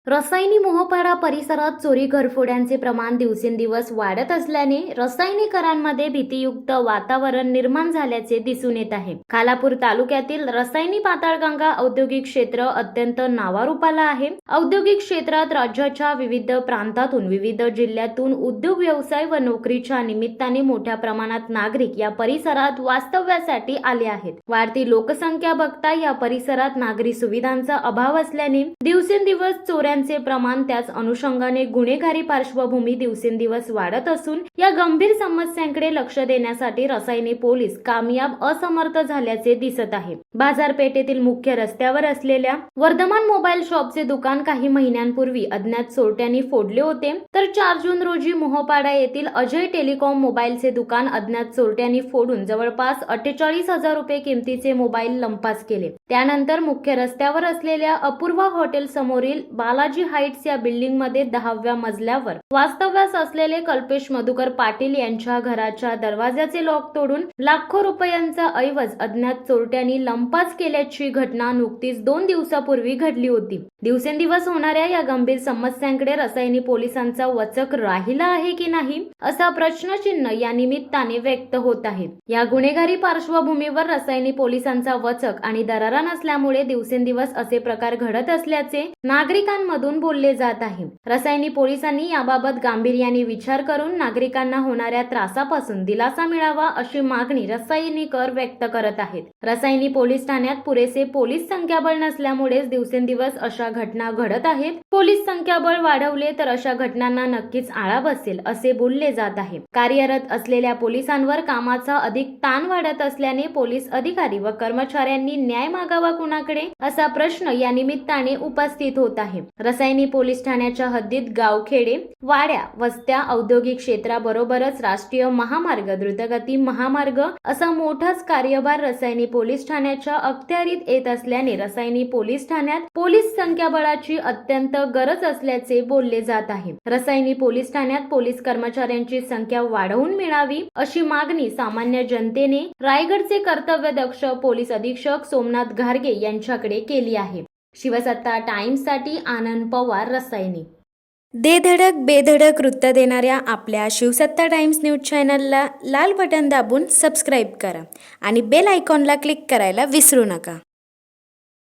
रसायनी मोहपाडा परिसरात चोरी घरफोड्यांचे प्रमाण दिवसेंदिवस वाढत असल्याने रसायनीकरांमध्ये भीतीयुक्त वातावरण निर्माण झाल्याचे दिसून येत आहे। खालापूर तालुक्यातील रसायनी पाताळगंगा औद्योगिक क्षेत्र अत्यंत नावारूपाला आहे। औद्योगिक क्षेत्रात राज्याच्या विविध प्रांतातून विविध जिल्ह्यातून उद्योग व्यवसाय व नोकरीच्या निमित्ताने मोठ्या प्रमाणात नागरिक या परिसरात वास्तव्यासाठी आले आहेत। वाढती लोकसंख्या बघता या परिसरात नागरी सुविधांचा अभाव असल्याने दिवसेंदिवस चोऱ्यांचे प्रमाण त्याच अनुषंगाने गुन्हेगारी पार्श्वभूमी दिवसेंदिवस वाढत असून या गंभीर समस्यांकडे लक्ष देण्यासाठी रसायनी पोलीस कामयाब असमर्थ झाल्याचे दिसत आहे। बाजारपेठेतील मुख्य रस्त्यावर असलेल्या वर्धमान मोबाईल शॉपचे दुकान काही महिन्यांपूर्वी अज्ञात चोरट्यांनी फोडले होते, तर 4 जून रोजी मोहपाडा येथील अजय टेलिकॉम मोबाईलचे दुकान अज्ञात चोरट्यांनी फोडून जवळपास 48,000 रुपये किमतीचे मोबाईल लंपास केले। त्यानंतर मुख्य रस्त्यावर असलेल्या अपूर्वा हॉटेल समोरील बालाजी हाइट्स या बिल्डिंग मध्ये 10व्या मजल्यावर वास्तव्यास असलेले कल्पेश मधुकर पाटील यांच्या घराच्या दरवाजाचे लॉक तोडून लाखो रुपयांचा ऐवज अज्ञात चोरट्यांनी लंपास केल्याची घटना नुकतीच 2 दिवसापूर्वी घडली होती। दिवसेंदिवस होणाऱ्या या गंभीर समस्यांकडे रसायनी पोलिसांचा वचक राहिला आहे की नाही असा प्रश्नचिन्ह या निमित्ताने व्यक्त होत आहे। या गुन्हेगारी पार्श्वभूमीवर रसायनी पोलिसांचा वचक आणि दरारा नसल्यामुळे दिवसेंदिवस असे प्रकार घडत असल्याचे नागरिकांमधून बोलले जात आहे। रसायनी पोलिसांनी याबाबत गांभीर्याने विचार करून नागरिकांना होणाऱ्या त्रासापासून दिलासा मिळावा अशी मागणी रसायनीकर व्यक्त करत आहेत। रसायनी पोलीस ठाण्यात पुरेसे पोलीस संख्याबळ नसल्यामुळेच दिवसेंदिवस अशा घटना घडत आहेत। पोलीस संख्याबळ वाढवले तर अशा घटनांना नक्कीच आळा बसेल असे बोलले जात आहे। कार्यरत असलेल्या पोलिसांवर कामाचा अधिक ताण वाढत असल्याने पोलीस अधिकारी व कर्मचाऱ्यांनी न्याय मागावा कुणाकडे असा प्रश्न या निमित्ताने उपस्थित होत आहे। रसायनी पोलीस ठाण्याच्या हद्दीत गावखेडे, वाड्या, वस्त्या, औद्योगिक क्षेत्राबरोबरच राष्ट्रीय महामार्ग, द्रुतगती महामार्ग असा मोठाच कार्यभार रसायनी पोलीस ठाण्याच्या अखत्यारीत येत असल्याने रसायनी पोलीस ठाण्यात पोलीस संख्याबळाची अत्यंत गरज असल्याचे बोलले जात आहे। रसायनी पोलीस ठाण्यात पोलीस कर्मचाऱ्यांची संख्या वाढवून मिळावी अशी मागणी सामान्य जनतेने रायगडचे कर्तव्यदक्ष पोलीस अधीक्षक सोमनाथ घारगे यांच्याकडे केली आहे। शिवसत्ता टाइम्स साठी आनंद पवार, रसायनी। दे धडक बेधडक वृत्त देणाऱ्या आपल्या शिवसत्ता टाइम्स न्यूज चॅनलला लाल बटन दाबून सबस्क्राईब करा आणि बेल आयकॉनला क्लिक करायला विसरू नका।